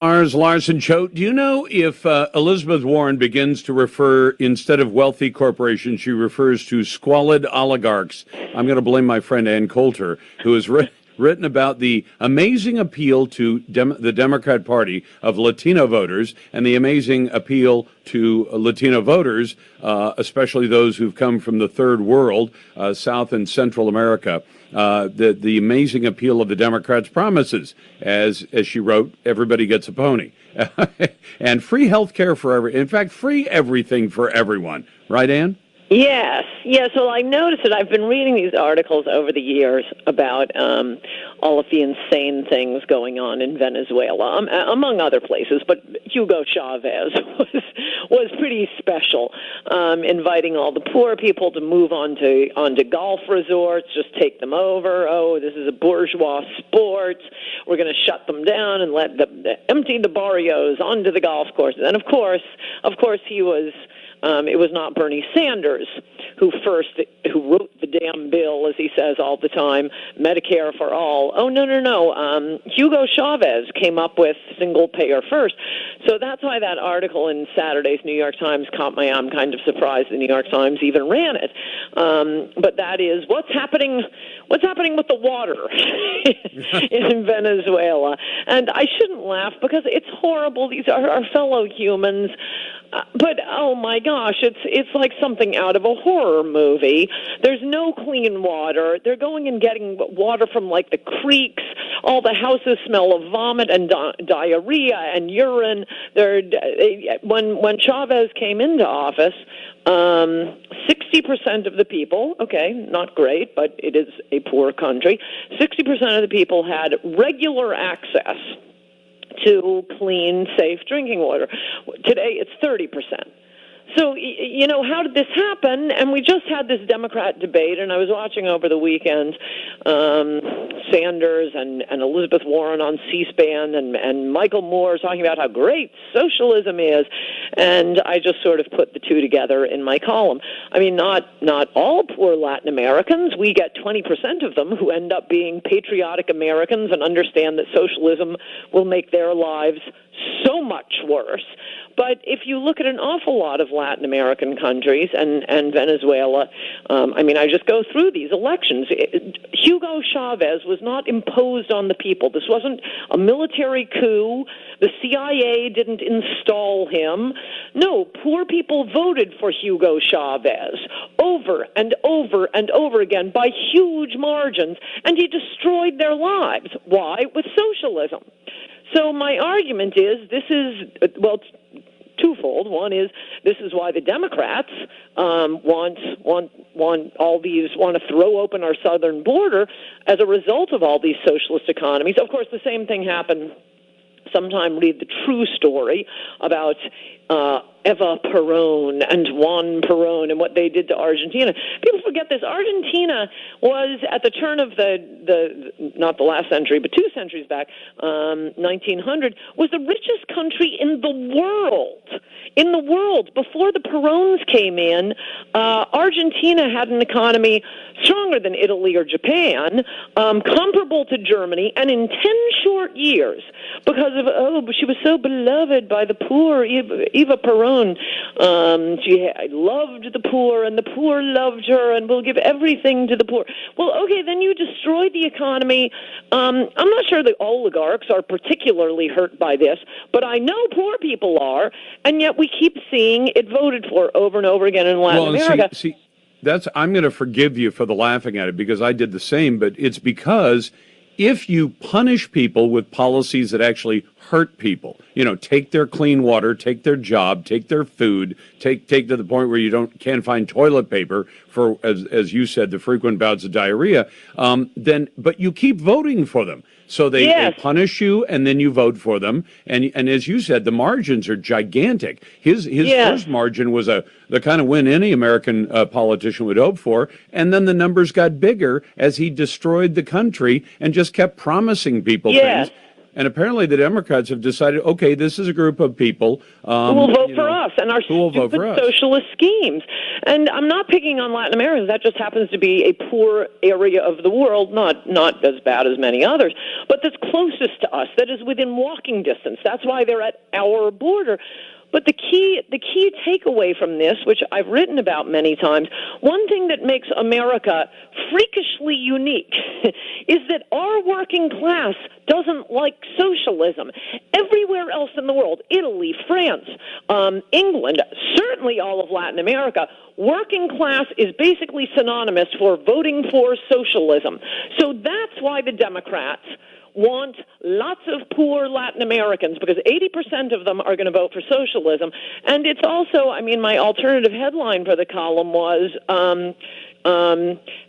Lars Larson. Choate, do you know if Elizabeth Warren begins to refer, instead of wealthy corporations, she refers to squalid oligarchs? I'm going to blame my friend Ann Coulter, who has written about the amazing appeal to the Democrat Party of Latino voters and the amazing appeal to Latino voters, especially those who've come from the third world, South and Central America. The amazing appeal of the Democrats' promises, as she wrote, everybody gets a pony, and free health care for in fact, free everything for everyone. Right, Ann? Yes. Well, I noticed that I've been reading these articles over the years about all of the insane things going on in Venezuela, among other places. But Hugo Chavez was pretty special, inviting all the poor people to move onto golf resorts, just take them over. Oh, this is a bourgeois sport. We're going to shut them down and let them empty the barrios onto the golf courses. And of course, he was. It was not Bernie Sanders who wrote the damn bill, as he says all the time, Medicare for all. Oh, no. Hugo Chavez came up with single payer first. So that's why that article in Saturday's New York Times caught my eye. I'm kind of surprised the New York Times even ran it. But that is what's happening with the water in Venezuela. And I shouldn't laugh because it's horrible. These are our fellow humans. But oh my gosh, it's like something out of a horror movie. There's no clean water. They're going and getting water from like the creeks. All the houses smell of vomit and diarrhea and urine. When Chavez came into office, 60% of the people, okay, not great, but it is a poor country, 60% of the people had regular access to clean, safe drinking water. Today, it's 30%. So, how did this happen? And we just had this Democrat debate, and I was watching over the weekend Sanders and Elizabeth Warren on C-SPAN and Michael Moore talking about how great socialism is, and I just sort of put the two together in my column. I mean, not all poor Latin Americans. We get 20% of them who end up being patriotic Americans and understand that socialism will make their lives so much worse. But if you look at an awful lot of Latin American countries and Venezuela, I just go through these elections. Hugo Chavez was not imposed on the people. This wasn't a military coup. The CIA didn't install him. No, poor people voted for Hugo Chavez over and over and over again by huge margins, and he destroyed their lives. Why? With socialism. So my argument is this is, twofold. One is this is why the Democrats want to throw open our southern border as a result of all these socialist economies. Of course, the same thing happened. Sometime read the true story about Eva Perón and Juan Perón and what they did to Argentina. People forget this. Argentina was, at the turn of the not the last century, but 2 centuries back, 1900, was the richest country in the world. In the world. Before the Peróns came in, Argentina had an economy stronger than Italy or Japan, comparable to Germany, and in 10 short years, because of, she was so beloved by the poor, Eva Perón, she loved the poor, and the poor loved her, and will give everything to the poor. Well, okay, then you destroyed the economy. I'm not sure the oligarchs are particularly hurt by this, but I know poor people are, and yet we keep seeing it voted for over and over again in Latin America. See, I'm going to forgive you for the laughing at it, because I did the same, but it's because if you punish people with policies that actually hurt people, take their clean water, take their job, take their food, take to the point where you can't find toilet paper for, as you said, the frequent bouts of diarrhea, but you keep voting for them. So they punish you, and then you vote for them. And as you said, the margins are gigantic. His first margin was the kind of win any American politician would hope for. And then the numbers got bigger as he destroyed the country and just kept promising people things. And apparently the Democrats have decided, okay, this is a group of people who will vote for us and our stupid socialist schemes. And I'm not picking on Latin Americans. That just happens to be a poor area of the world, not as bad as many others, but that's closest to us, that is within walking distance. That's why they're at our border. But the key takeaway from this, which I've written about many times, one thing that makes America freakishly unique is that our working class doesn't like socialism. Everywhere else in the world, Italy, France, England, certainly all of Latin America, working class is basically synonymous for voting for socialism. So that's why the Democrats want lots of poor Latin Americans, because 80% of them are going to vote for socialism. And it's also, I mean, my alternative headline for the column was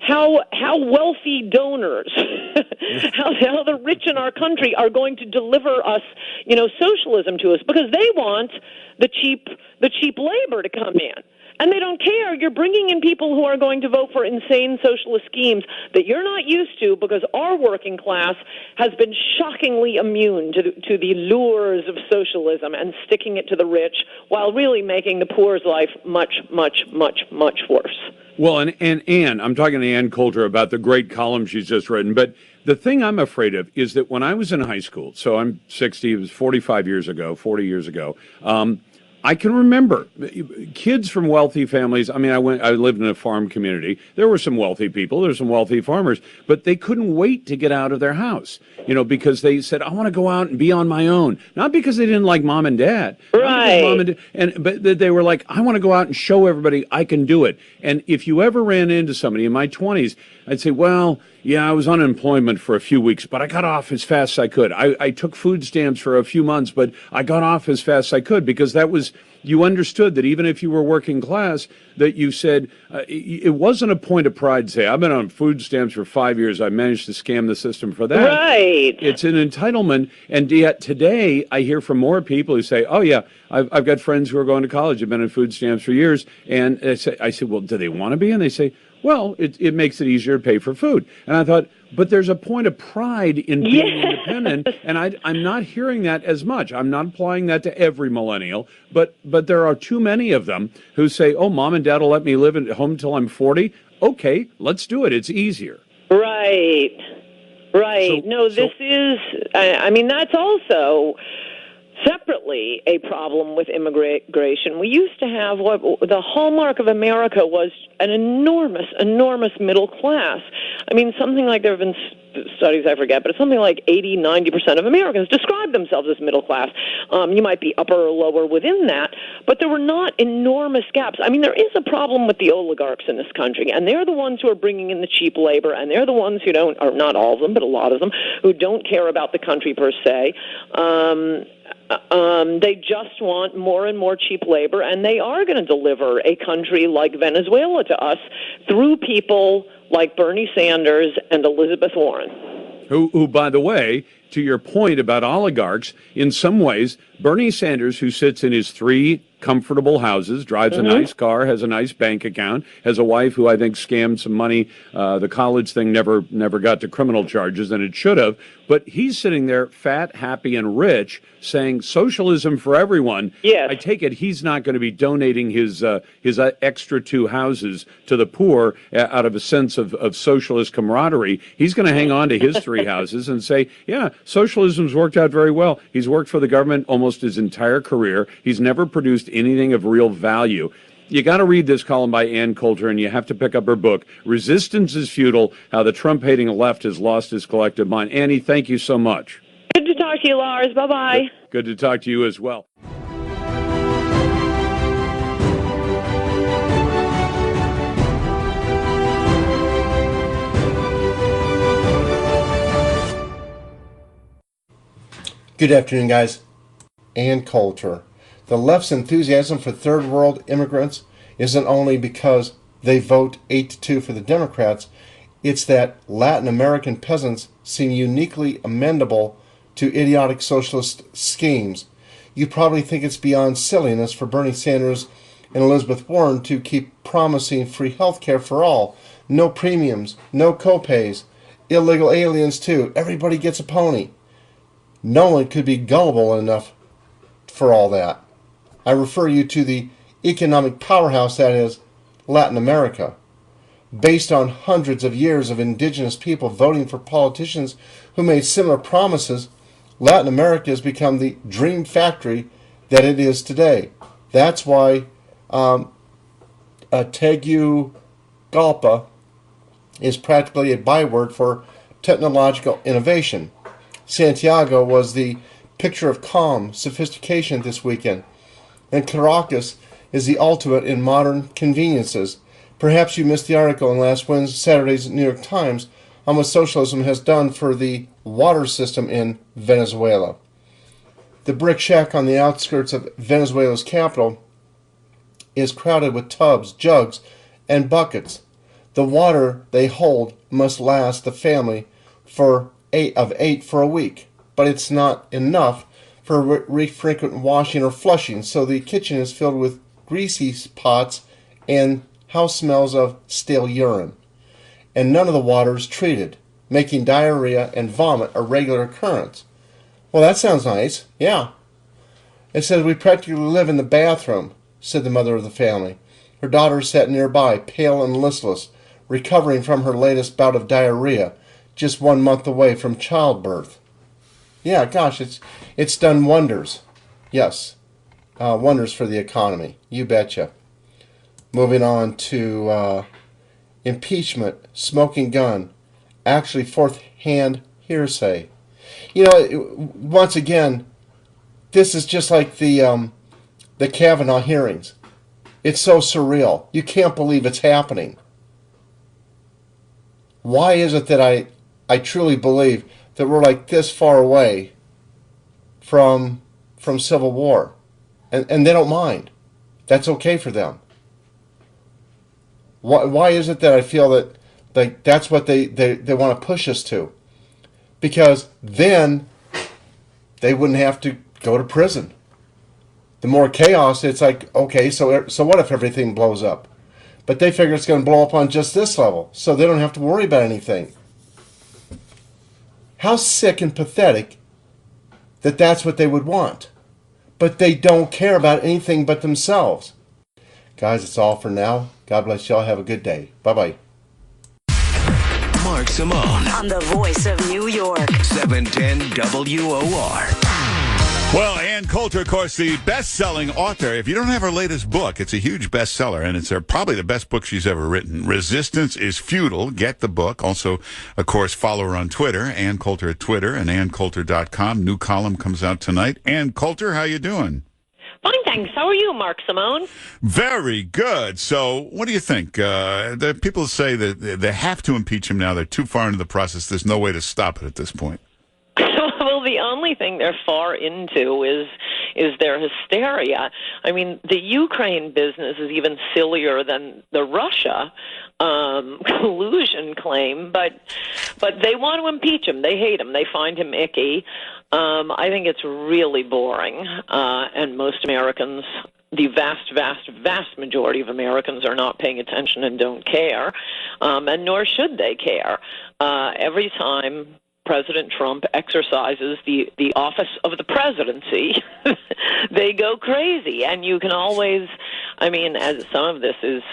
how wealthy donors, how the rich in our country are going to deliver us, socialism to us, because they want the cheap labor to come in. And they don't care. You're bringing in people who are going to vote for insane socialist schemes that you're not used to, because our working class has been shockingly immune to the lures of socialism and sticking it to the rich, while really making the poor's life much, much, much, much worse. Well, and Ann, I'm talking to Ann Coulter about the great column she's just written, but the thing I'm afraid of is that when I was in high school, so I'm 60, it was 40 years ago, I can remember kids from wealthy families. I mean, I lived in a farm community. There were some wealthy people. There were some wealthy farmers, but they couldn't wait to get out of their house, because they said, I want to go out and be on my own. Not because they didn't like mom and dad. Right. But they were like, I want to go out and show everybody I can do it. And if you ever ran into somebody in my 20s, I'd say, well, yeah, I was on unemployment for a few weeks, but I got off as fast as I could. I took food stamps for a few months, but I got off as fast as I could, because you understood that even if you were working class, that you said, it wasn't a point of pride to say, I've been on food stamps for 5 years, I managed to scam the system for that. Right. It's an entitlement, and yet today I hear from more people who say, oh yeah, I've got friends who are going to college, have been on food stamps for years, and I say, well, do they want to be? And they say, well, it makes it easier to pay for food. And I thought, but there's a point of pride in being independent, and I'm not hearing that as much. I'm not applying that to every millennial, but there are too many of them who say, oh, mom and dad will let me live at home till I'm 40. Okay, let's do it. It's easier. Right. That's also separately a problem with immigration. We used to have what the hallmark of America was an enormous middle class. I mean, something like, there have been studies, I forget, but it's something like 80-90% of Americans describe themselves as middle class. You might be upper or lower within that, but there were not enormous gaps. I mean, there is a problem with the oligarchs in this country, and they're the ones who are bringing in the cheap labor, and they're the ones who don't, or not all of them, but a lot of them, who don't care about the country per se. They just want more and more cheap labor, and they are going to deliver a country like Venezuela to us through people like Bernie Sanders and Elizabeth Warren. Who, by the way, to your point about oligarchs, in some ways, Bernie Sanders, who sits in his 3 comfortable houses, drives a nice car, has a nice bank account, has a wife who I think scammed some money. The college thing never got to criminal charges, and it should have. But he's sitting there fat, happy, and rich, saying socialism for everyone. Yes. I take it he's not going to be donating his extra 2 houses to the poor out of a sense of socialist camaraderie. He's going to hang on to his 3 houses and say, yeah, socialism's worked out very well. He's worked for the government almost his entire career. He's never produced anything of real value. You got to read this column by Ann Coulter, and you have to pick up her book, Resistance is Futile, How the Trump-Hating Left Has Lost Its Collective Mind. Annie, thank you so much. Good to talk to you, Lars. Bye-bye. Good to talk to you as well. Good afternoon, guys. Ann Coulter. The left's enthusiasm for third world immigrants isn't only because they vote 8-2 for the Democrats, it's that Latin American peasants seem uniquely amenable to idiotic socialist schemes. You probably think it's beyond silliness for Bernie Sanders and Elizabeth Warren to keep promising free health care for all, no premiums, no co-pays, illegal aliens too, everybody gets a pony. No one could be gullible enough for all that. I refer you to the economic powerhouse that is Latin America. Based on hundreds of years of indigenous people voting for politicians who made similar promises, Latin America has become the dream factory that it is today. That's why Tegucigalpa is practically a byword for technological innovation. Santiago was the picture of calm sophistication this weekend, and Caracas is the ultimate in modern conveniences. Perhaps you missed the article in last Saturday's New York Times on what socialism has done for the water system in Venezuela. The brick shack on the outskirts of Venezuela's capital is crowded with tubs, jugs, and buckets. The water they hold must last the family for 8 of 8 for a week, but it's not enough for frequent washing or flushing, so the kitchen is filled with greasy pots and house smells of stale urine. And none of the water is treated, making diarrhea and vomit a regular occurrence. Well, that sounds nice. Yeah. It says we practically live in the bathroom, said the mother of the family. Her daughter sat nearby, pale and listless, recovering from her latest bout of diarrhea, just 1 month away from childbirth. Yeah, gosh, it's done wonders. Yes, wonders for the economy. You betcha. Moving on to impeachment, smoking gun, actually fourth-hand hearsay. You know, once again, this is just like the Kavanaugh hearings. It's so surreal. You can't believe it's happening. Why is it that I truly believe that we're like this far away from civil war? And they don't mind. That's okay for them. Why is it that I feel that that's what they want to push us to? Because then they wouldn't have to go to prison. The more chaos, it's like, okay, so what if everything blows up? But they figure it's going to blow up on just this level, so they don't have to worry about anything. How sick and pathetic that that's what they would want. But they don't care about anything but themselves. Guys, it's all for now. God bless y'all. Have a good day. Bye-bye. Mark Simone. On the voice of New York. 710 WOR. Well, Ann Coulter, of course, the best-selling author. If you don't have her latest book, it's a huge bestseller, and it's probably the best book she's ever written. Resistance is Futile. Get the book. Also, of course, follow her on Twitter, Ann Coulter at Twitter, and AnnCoulter.com. New column comes out tonight. Ann Coulter, how you doing? Fine, thanks. How are you, Mark Simone? Very good. So what do you think? The people say that they have to impeach him now. They're too far into the process. There's no way to stop it at this point. Well, the only thing they're far into is their hysteria. I mean, the Ukraine business is even sillier than the Russia collusion claim, but they want to impeach him. They hate him. They find him icky. I think it's really boring, and most Americans, the vast majority of Americans, are not paying attention and don't care, and nor should they care. Every time President Trump exercises the office of the presidency, they go crazy. And you can always, I mean, as some of this is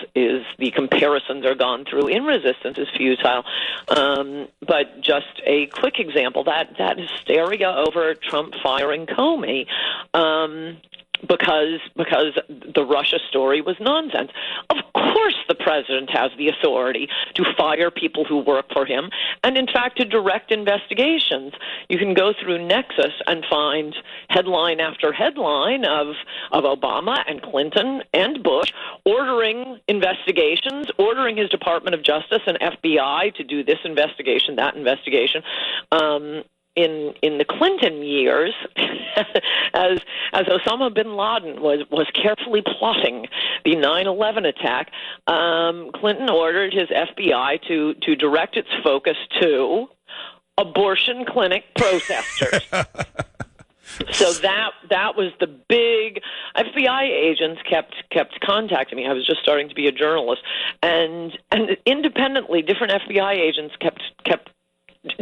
the comparisons are gone through in Resistance is Futile. But just a quick example, that hysteria over Trump firing Comey, because the Russia story was nonsense. Of course the president has the authority to fire people who work for him and, in fact, to direct investigations. You can go through Nexus and find headline after headline of Obama and Clinton and Bush ordering investigations, ordering his Department of Justice and FBI to do this investigation, that investigation. In the Clinton years, as Osama bin Laden was carefully plotting the 9/11 attack, Clinton ordered his FBI to direct its focus to abortion clinic protesters. So that was the big. FBI agents kept contacting me. I was just starting to be a journalist, and independently, different FBI agents kept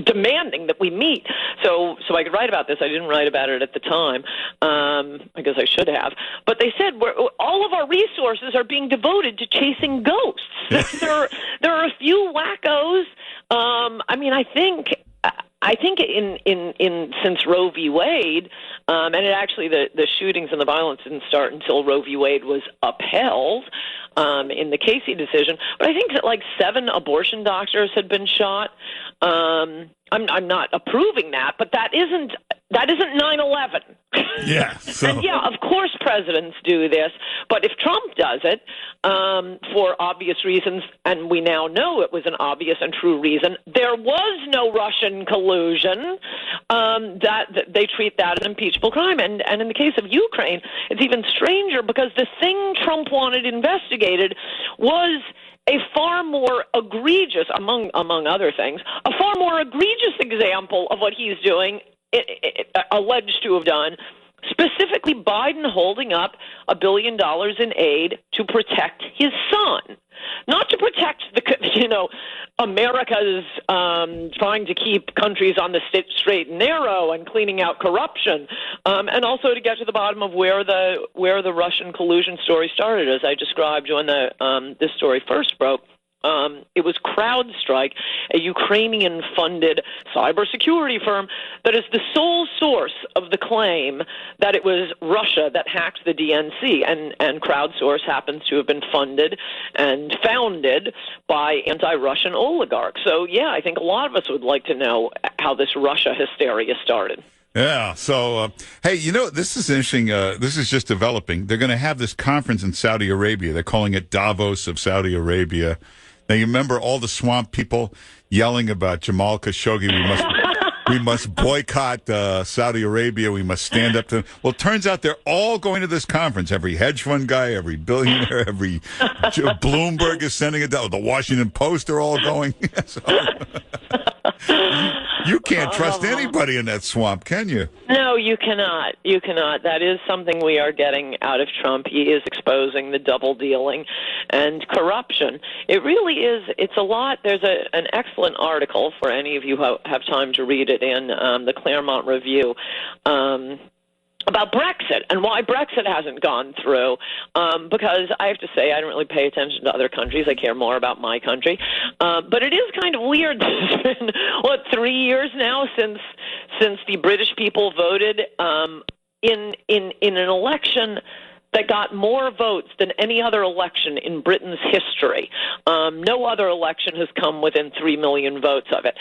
demanding that we meet. So I could write about this. I didn't write about it at the time. I guess I should have. But they said all of our resources are being devoted to chasing ghosts. there are a few wackos. I mean, I think in since Roe v. Wade, and the shootings and the violence didn't start until Roe v. Wade was upheld in the Casey decision. But I think that like 7 abortion doctors had been shot. I'm not approving that, but that isn't 9/11. Yeah. So. And yeah, of course presidents do this, but if Trump does it for obvious reasons, and we now know it was an obvious and true reason, there was no Russian collusion. That they treat that as an impeachable crime, and in the case of Ukraine, it's even stranger because the thing Trump wanted investigated was a far more egregious, among other things, a far more egregious example of what he's doing, alleged to have done, specifically Biden holding up $1 billion in aid to protect his son. Not to protect America's trying to keep countries on the straight and narrow and cleaning out corruption, and also to get to the bottom of where the Russian collusion story started, as I described when this story first broke. It was CrowdStrike, a Ukrainian-funded cybersecurity firm that is the sole source of the claim that it was Russia that hacked the DNC, and CrowdSource happens to have been funded and founded by anti-Russian oligarchs. So, yeah, I think a lot of us would like to know how this Russia hysteria started. Yeah. So, hey, this is interesting. This is just developing. They're going to have this conference in Saudi Arabia. They're calling it Davos of Saudi Arabia. Now, you remember all the swamp people yelling about Jamal Khashoggi, we must boycott Saudi Arabia, we must stand up to them. Well, it turns out they're all going to this conference. Every hedge fund guy, every billionaire, every Bloomberg is sending it down. The Washington Post are all going. So, you can't trust anybody in that swamp, can you? No, you cannot. You cannot. That is something we are getting out of Trump. He is exposing the double dealing and corruption. It really is. It's a lot. There's an excellent article for any of you who have time to read it in the Claremont Review. About Brexit and why Brexit hasn't gone through, because I have to say I don't really pay attention to other countries. I care more about my country. But it is kind of weird. It's been, 3 years now since the British people voted in an election that got more votes than any other election in Britain's history. No other election has come within 3 million votes of it.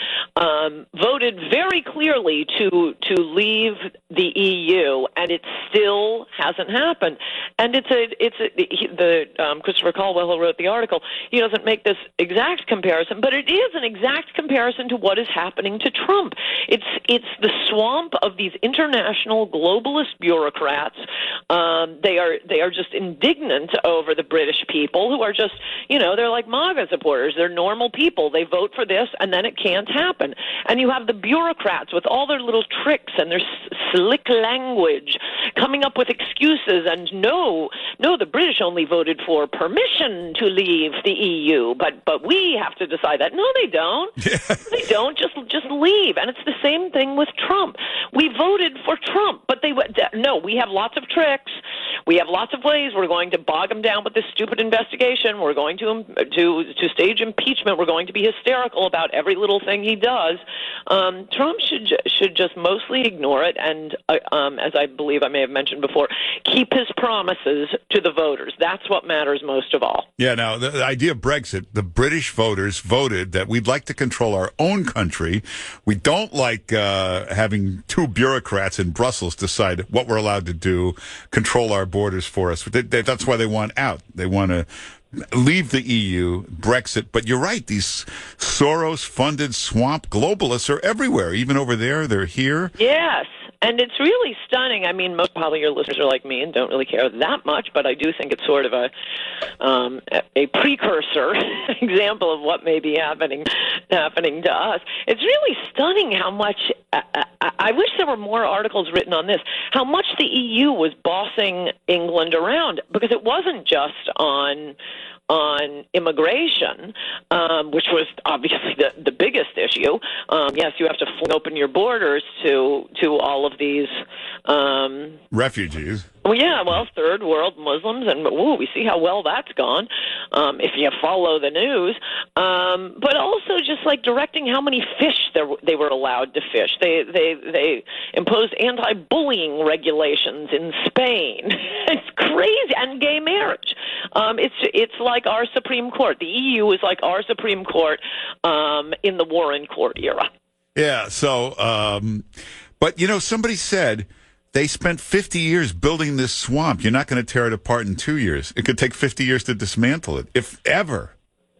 Voted very clearly to leave the EU, and it still hasn't happened. And Christopher Caldwell, who wrote the article, he doesn't make this exact comparison, but it is an exact comparison to what is happening to Trump. It's the swamp of these international globalist bureaucrats. They are just indignant over the British people who are just, they're like MAGA supporters. They're normal people. They vote for this, and then it can't happen. And you have the bureaucrats with all their little tricks and their slick language coming up with excuses. And no, the British only voted for permission to leave the EU, but we have to decide that. No, they don't. Yeah. They don't. Just leave. And it's the same thing with Trump. We voted for Trump, but we have lots of tricks. We have lots of ways. We're going to bog him down with this stupid investigation. We're going to stage impeachment. We're going to be hysterical about every little thing he does. Trump should just mostly ignore it and, as I believe I may have mentioned before, keep his promises to the voters. That's what matters most of all. Yeah, now, the idea of Brexit, the British voters voted that we'd like to control our own country. We don't like having 2 bureaucrats in Brussels decide what we're allowed to do, control our borders for us. That's why they want out. They want to leave the EU, Brexit. But you're right. These Soros-funded swamp globalists are everywhere. Even over there, they're here. Yes. And it's really stunning. I mean, most probably your listeners are like me and don't really care that much, but I do think it's sort of a precursor example of what may be happening to us. It's really stunning how much. I wish there were more articles written on this. How much the EU was bossing England around, because it wasn't just on on immigration, which was obviously the biggest issue. Yes, you have to open your borders to all of these refugees. Well, yeah, third world Muslims, and we see how well that's gone if you follow the news. But also just like directing how many fish they were allowed to fish. They imposed anti-bullying regulations in Spain. It's crazy, and gay marriage. It's like our Supreme Court. The EU is like our Supreme Court in the Warren Court era. Yeah. So, but somebody said they spent 50 years building this swamp. You're not going to tear it apart in 2 years. It could take 50 years to dismantle it, if ever.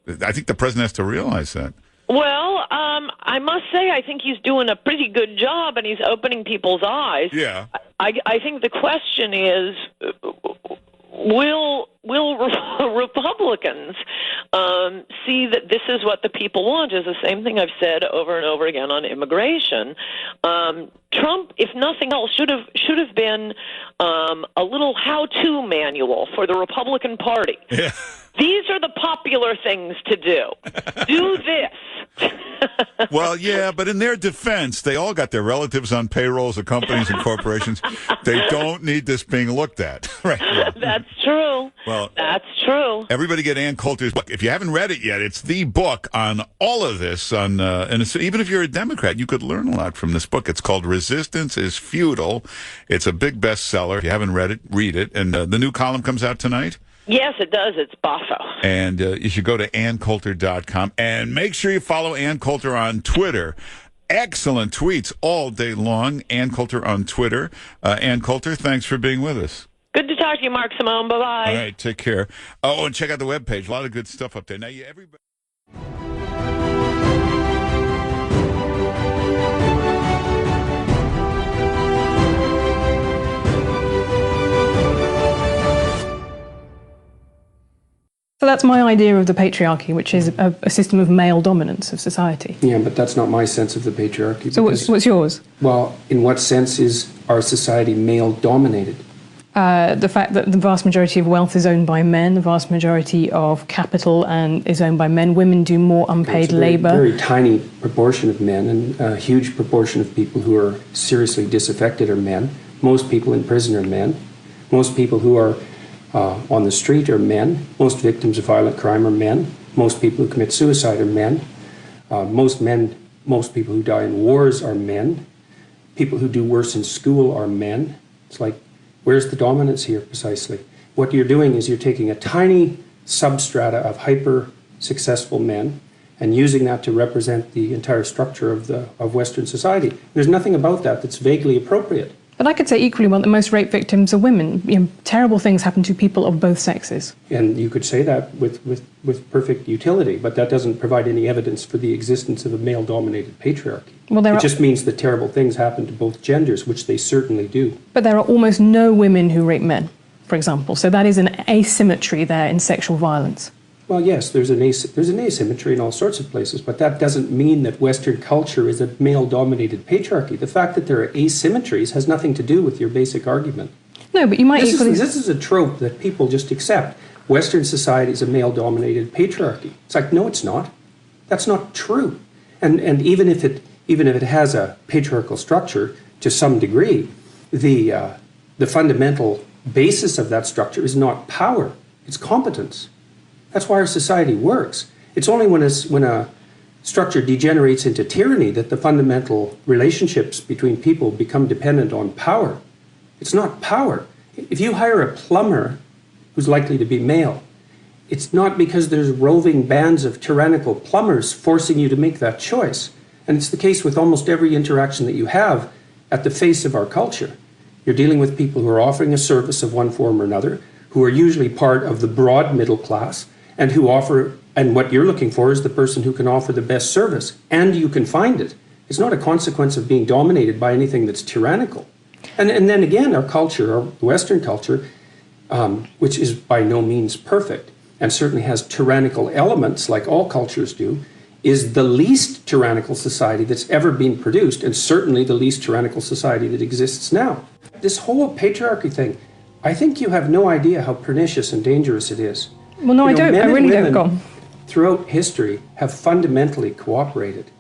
I think the president has to realize that. Well, I must say, I think he's doing a pretty good job, and he's opening people's eyes. Yeah. I think the question is, will Republicans see that this is what the people want? Is the same thing I've said over and over again on immigration. Trump, if nothing else, should have been a little how-to manual for the Republican Party. Yeah. These are the popular things to do. Do this. Well, yeah, but in their defense, they all got their relatives on payrolls of companies and corporations. They don't need this being looked at. Right. Yeah. That's true. Well, that's true. Everybody get Ann Coulter's book. If you haven't read it yet, it's the book on all of this. And even if you're a Democrat, you could learn a lot from this book. It's called Resistance is Futile. It's a big bestseller. If you haven't read it, read it. And the new column comes out tonight. Yes, it does. It's boffo. And you should go to AnnCoulter.com and make sure you follow Ann Coulter on Twitter. Excellent tweets all day long. Ann Coulter on Twitter. Ann Coulter, thanks for being with us. Good to talk to you, Mark Simone. Bye-bye. All right, take care. Oh, and check out the webpage. A lot of good stuff up there. Now, everybody... So that's my idea of the patriarchy, which is a system of male dominance of society. Yeah, but that's not my sense of the patriarchy. So what's yours? Well, in what sense is our society male-dominated? The fact that the vast majority of wealth is owned by men, the vast majority of capital is owned by men. Women do more unpaid labour. Very tiny proportion of men, and a huge proportion of people who are seriously disaffected are men. Most people in prison are men. Most people who are on the street are men. Most victims of violent crime are men. Most people who commit suicide are men. Most people who die in wars are men. People who do worse in school are men. It's like, where's the dominance here precisely? What you're doing is you're taking a tiny substrata of hyper-successful men and using that to represent the entire structure of Western society. There's nothing about that that's vaguely appropriate. But I could say equally well that most rape victims are women. Terrible things happen to people of both sexes. And you could say that with perfect utility, but that doesn't provide any evidence for the existence of a male-dominated patriarchy. It just means that terrible things happen to both genders, which they certainly do. But there are almost no women who rape men, for example. So that is an asymmetry there in sexual violence. Well, yes, there's an asymmetry in all sorts of places, but that doesn't mean that Western culture is a male-dominated patriarchy. The fact that there are asymmetries has nothing to do with your basic argument. No, but you might This is a trope that people just accept. Western society is a male-dominated patriarchy. It's like, no, it's not. That's not true. And even if it has a patriarchal structure to some degree, the fundamental basis of that structure is not power; it's competence. That's why our society works. It's only when a structure degenerates into tyranny that the fundamental relationships between people become dependent on power. It's not power. If you hire a plumber who's likely to be male, it's not because there's roving bands of tyrannical plumbers forcing you to make that choice. And it's the case with almost every interaction that you have at the face of our culture. You're dealing with people who are offering a service of one form or another, who are usually part of the broad middle class, and what you're looking for is the person who can offer the best service, and you can find it. It's not a consequence of being dominated by anything that's tyrannical. And then again, our culture, our Western culture, which is by no means perfect, and certainly has tyrannical elements like all cultures do, is the least tyrannical society that's ever been produced, and certainly the least tyrannical society that exists now. This whole patriarchy thing, I think you have no idea how pernicious and dangerous it is. Well, no, I don't. I really don't. Go on. Throughout history have fundamentally cooperated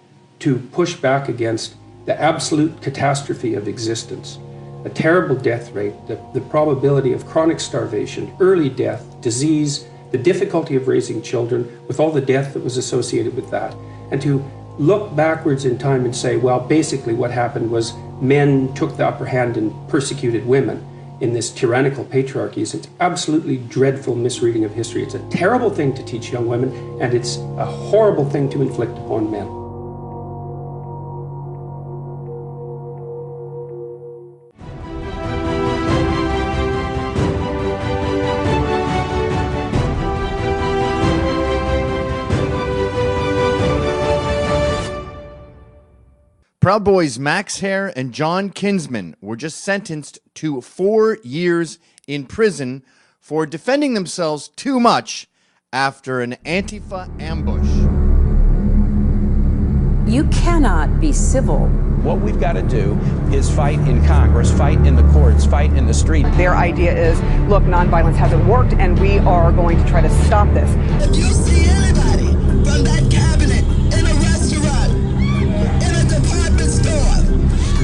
to push back against the absolute catastrophe of existence. A terrible death rate, the probability of chronic starvation, early death, disease, the difficulty of raising children, with all the death that was associated with that. And to look backwards in time and say, well, basically what happened was men took the upper hand and persecuted women in this tyrannical patriarchy is an absolutely dreadful misreading of history. It's a terrible thing to teach young women, and it's a horrible thing to inflict upon men. Proud Boys Max Hare and John Kinsman were just sentenced to 4 years in prison for defending themselves too much after an Antifa ambush. You cannot be civil. What we've got to do is fight in Congress, fight in the courts, fight in the street. Their idea is, look, nonviolence hasn't worked, and we are going to try to stop this. If you see anybody from that cabinet in a restaurant, in a department store,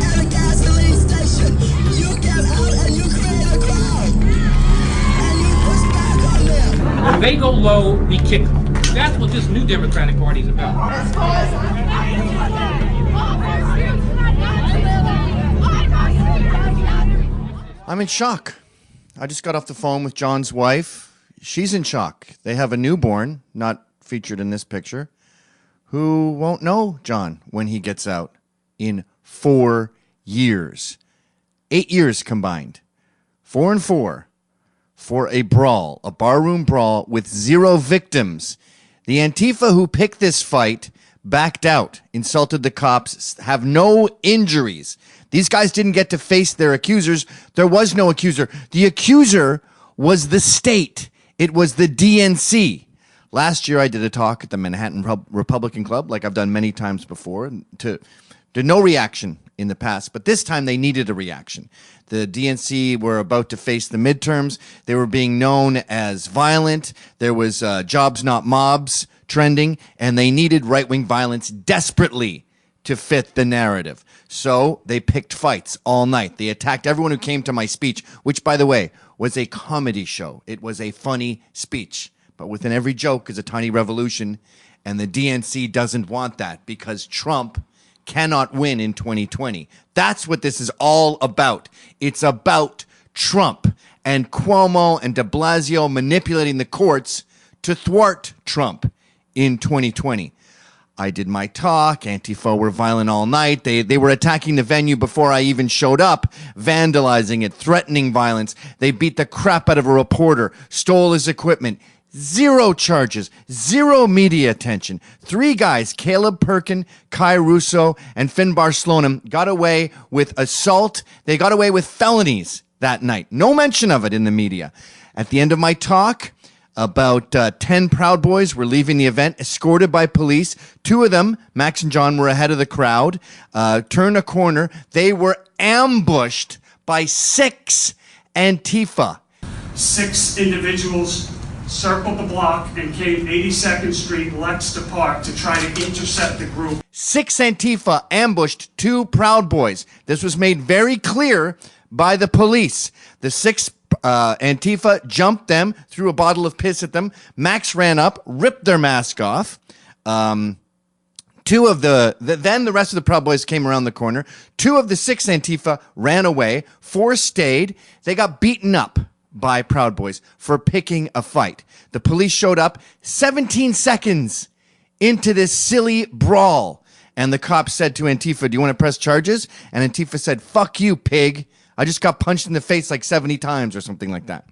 at a gasoline station, you get out and you create a crowd, and you push back on them. When they go low, we kick them. That's what this new Democratic Party is about. I'm in shock. I just got off the phone with John's wife. She's in shock. They have a newborn, not featured in this picture, who won't know John when he gets out in 4 years. 8 years combined. 4 and 4 for a brawl, a barroom brawl with 0 victims. The Antifa who picked this fight backed out, insulted the cops, have no injuries. These guys didn't get to face their accusers. There was no accuser. The accuser was the state. It was the DNC. Last year, I did a talk at the Manhattan Republican Club, like I've done many times before, to no reaction in the past. But this time, they needed a reaction. The DNC were about to face the midterms. They were being known as violent. There was jobs, not mobs trending, and they needed right-wing violence desperately to fit the narrative. So they picked fights all night. They attacked everyone who came to my speech, which, by the way, was a comedy show. It was a funny speech. But within every joke is a tiny revolution, and the DNC doesn't want that because Trump cannot win in 2020. That's what this is all about. It's about Trump and Cuomo and de Blasio manipulating the courts to thwart Trump in 2020. I did my talk. Antifa were violent all night. They were attacking the venue before I even showed up, vandalizing it, threatening violence. They beat the crap out of a reporter, stole his equipment. 0 charges, 0 media attention. 3 guys, Caleb Perkin, Kai Russo, and Finbar Slonim, got away with assault. They got away with felonies that night. No mention of it in the media. At the end of my talk, about 10 Proud Boys were leaving the event, escorted by police. 2 of them, Max and John, were ahead of the crowd, turned a corner. They were ambushed by 6 Antifa. 6 individuals circled the block and came 82nd Street, Lexter Park, to try to intercept the group. 6 Antifa ambushed 2 Proud Boys. This was made very clear by the police. The 6 Antifa jumped them, threw a bottle of piss at them. Max ran up, ripped their mask off. 2 of then the rest of the Proud Boys came around the corner. 2 of the 6 Antifa ran away. 4 stayed. They got beaten up by Proud Boys for picking a fight. The police showed up 17 seconds into this silly brawl. And the cops said to Antifa, "Do you want to press charges?" And Antifa said, "Fuck you, pig. I just got punched in the face like 70 times," or something like that.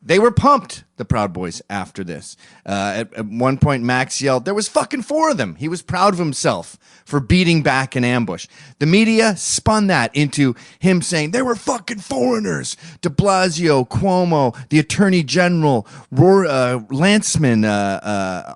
They were pumped, the Proud Boys, after this. At one point, Max yelled, there was fucking 4 of them. He was proud of himself for beating back an ambush. The media spun that into him saying, there were fucking foreigners. De Blasio, Cuomo, the Attorney General, Lanceman,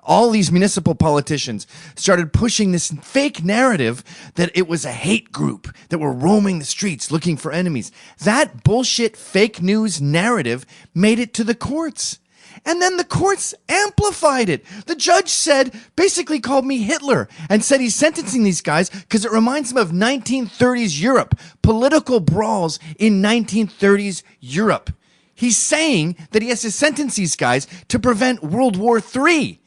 all these municipal politicians started pushing this fake narrative that it was a hate group that were roaming the streets looking for enemies. That bullshit fake news narrative made it to the courts. And then the courts amplified it. The judge said, basically called me Hitler and said he's sentencing these guys because it reminds him of 1930s Europe, political brawls in 1930s Europe. He's saying that he has to sentence these guys to prevent World War III.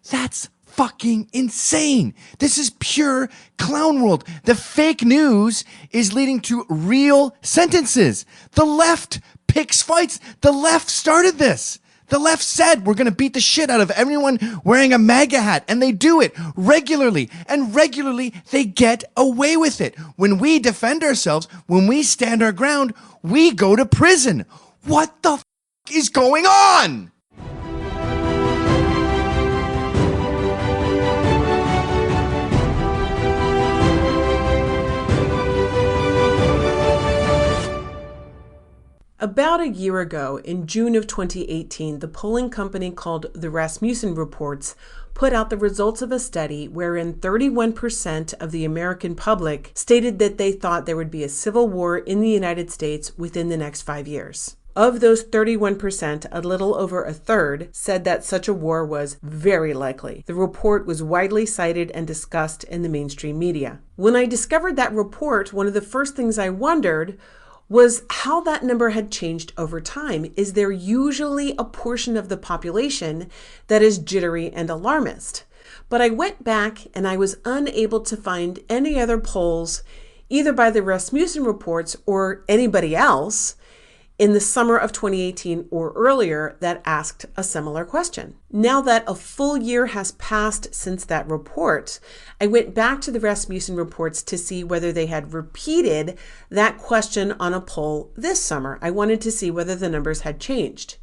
That's fucking insane. This is pure clown world. The fake news is leading to real sentences. The left picks fights. The left started this. The left said we're going to beat the shit out of everyone wearing a MAGA hat, and they do it regularly, and regularly they get away with it. When we defend ourselves, when we stand our ground, we go to prison. What the f*** is going on? About a year ago, in June of 2018, the polling company called the Rasmussen Reports put out the results of a study wherein 31% of the American public stated that they thought there would be a civil war in the United States within the next 5 years. Of those 31%, a little over a third said that such a war was very likely. The report was widely cited and discussed in the mainstream media. When I discovered that report, one of the first things I wondered was how that number had changed over time. Is there usually a portion of the population that is jittery and alarmist? But I went back and I was unable to find any other polls, either by the Rasmussen Reports or anybody else, in the summer of 2018 or earlier that asked a similar question. Now that a full year has passed since that report, I went back to the Rasmussen Reports to see whether they had repeated that question on a poll this summer. I wanted to see whether the numbers had changed.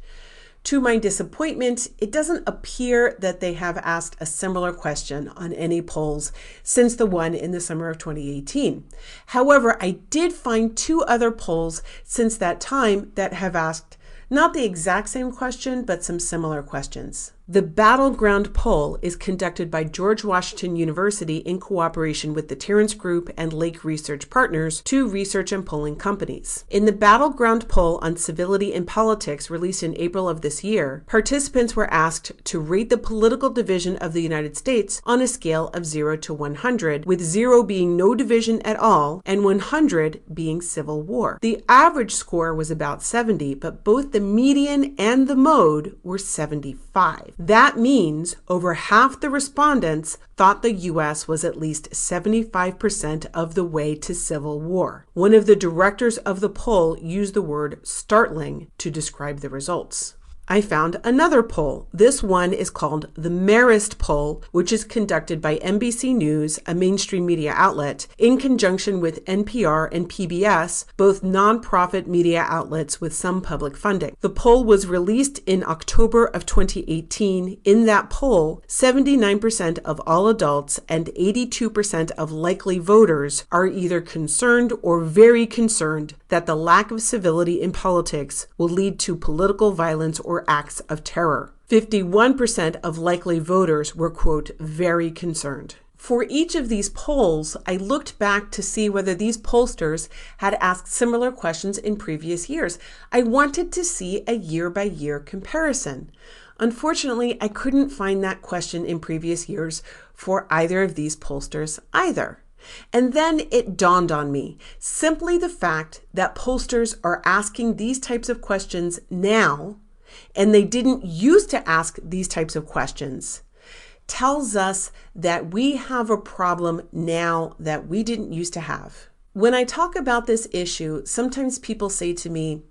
To my disappointment, it doesn't appear that they have asked a similar question on any polls since the one in the summer of 2018. However, I did find two other polls since that time that have asked not the exact same question, but some similar questions. The Battleground poll is conducted by George Washington University in cooperation with the Terrence Group and Lake Research Partners, two research and polling companies. In the Battleground poll on civility and politics released in April of this year, participants were asked to rate the political division of the United States on a scale of 0 to 100, with 0 being no division at all and 100 being civil war. The average score was about 70, but both the median and the mode were 75. That means over half the respondents thought the U.S. was at least 75% of the way to civil war. One of the directors of the poll used the word startling to describe the results. I found another poll. This one is called the Marist poll, which is conducted by NBC News, a mainstream media outlet, in conjunction with NPR and PBS, both nonprofit media outlets with some public funding. The poll was released in October of 2018. In that poll, 79% of all adults and 82% of likely voters are either concerned or very concerned that the lack of civility in politics will lead to political violence or acts of terror. 51% of likely voters were, quote, very concerned. For each of these polls, I looked back to see whether these pollsters had asked similar questions in previous years. I wanted to see a year-by-year comparison. Unfortunately, I couldn't find that question in previous years for either of these pollsters either. And then it dawned on me, simply the fact that pollsters are asking these types of questions now, and they didn't used to ask these types of questions, tells us that we have a problem now that we didn't used to have. When I talk about this issue, sometimes people say to me,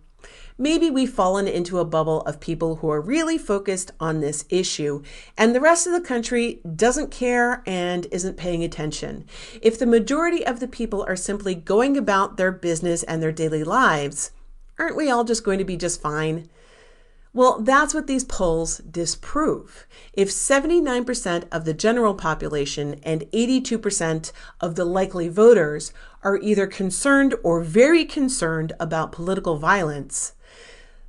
maybe we've fallen into a bubble of people who are really focused on this issue, and the rest of the country doesn't care and isn't paying attention. If the majority of the people are simply going about their business and their daily lives, aren't we all just going to be just fine? Well, that's what these polls disprove. If 79% of the general population and 82% of the likely voters are either concerned or very concerned about political violence,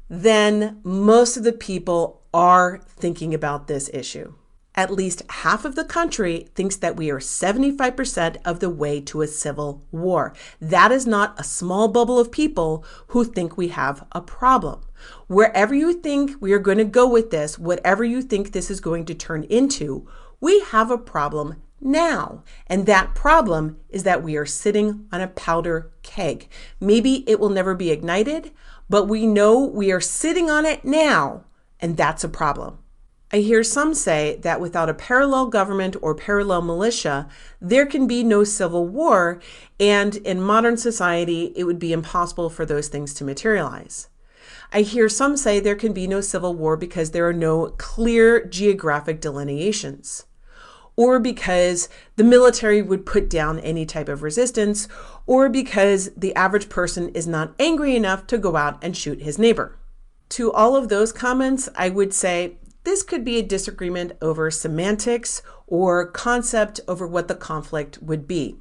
then most of the people are thinking about this issue. At least half of the country thinks that we are 75% of the way to a civil war. That is not a small bubble of people who think we have a problem. Wherever you think we are going to go with this, whatever you think this is going to turn into, we have a problem now. And that problem is that we are sitting on a powder keg. Maybe it will never be ignited, but we know we are sitting on it now, and that's a problem. I hear some say that without a parallel government or parallel militia, there can be no civil war, and in modern society, it would be impossible for those things to materialize. I hear some say there can be no civil war because there are no clear geographic delineations, or because the military would put down any type of resistance, or because the average person is not angry enough to go out and shoot his neighbor. To all of those comments, I would say this could be a disagreement over semantics or concept over what the conflict would be.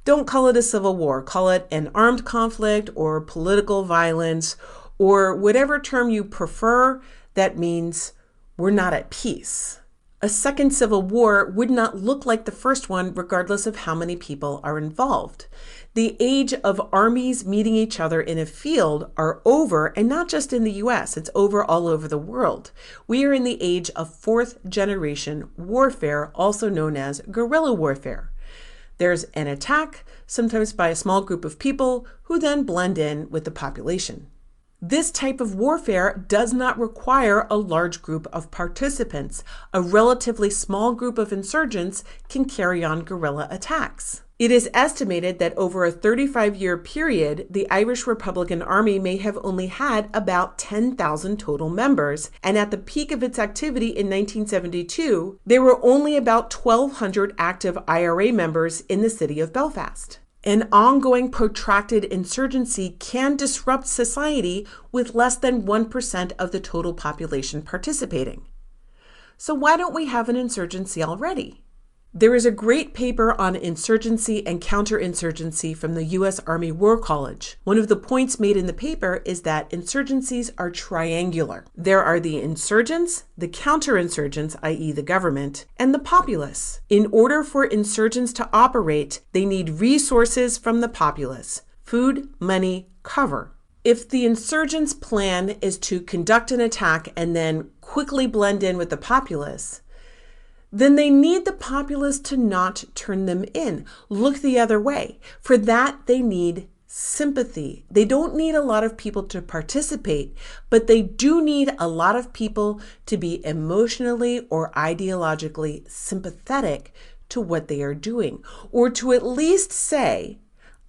Don't call it a civil war. Call it an armed conflict or political violence or whatever term you prefer. That means we're not at peace. A second civil war would not look like the first one regardless of how many people are involved. The age of armies meeting each other in a field are over, and not just in the US, it's over all over the world. We are in the age of fourth generation warfare, also known as guerrilla warfare. There's an attack, sometimes by a small group of people who then blend in with the population. This type of warfare does not require a large group of participants. A relatively small group of insurgents can carry on guerrilla attacks. It is estimated that over a 35-year period, the Irish Republican Army may have only had about 10,000 total members, and at the peak of its activity in 1972, there were only about 1,200 active IRA members in the city of Belfast. An ongoing protracted insurgency can disrupt society with less than 1% of the total population participating. So why don't we have an insurgency already? There is a great paper on insurgency and counterinsurgency from the U.S. Army War College. One of the points made in the paper is that insurgencies are triangular. There are the insurgents, the counterinsurgents, i.e. the government, and the populace. In order for insurgents to operate, they need resources from the populace: food, money, cover. If the insurgents' plan is to conduct an attack and then quickly blend in with the populace, then they need the populace to not turn them in, look the other way. For that, they need sympathy. They don't need a lot of people to participate, but they do need a lot of people to be emotionally or ideologically sympathetic to what they are doing, or to at least say,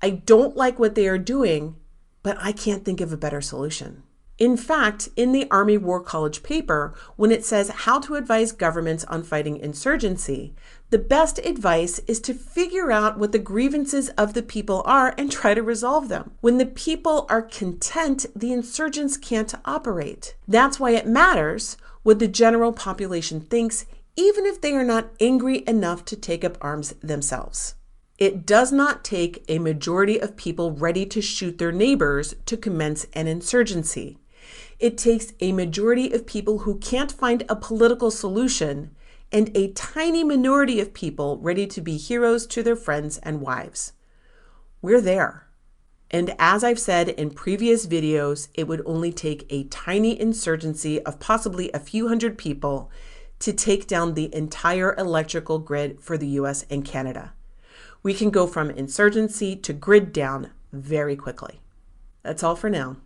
I don't like what they are doing, but I can't think of a better solution. In fact, in the Army War College paper, when it says how to advise governments on fighting insurgency, the best advice is to figure out what the grievances of the people are and try to resolve them. When the people are content, the insurgents can't operate. That's why it matters what the general population thinks, even if they are not angry enough to take up arms themselves. It does not take a majority of people ready to shoot their neighbors to commence an insurgency. It takes a majority of people who can't find a political solution and a tiny minority of people ready to be heroes to their friends and wives. We're there. And as I've said in previous videos, it would only take a tiny insurgency of possibly a few hundred people to take down the entire electrical grid for the US and Canada. We can go from insurgency to grid down very quickly. That's all for now.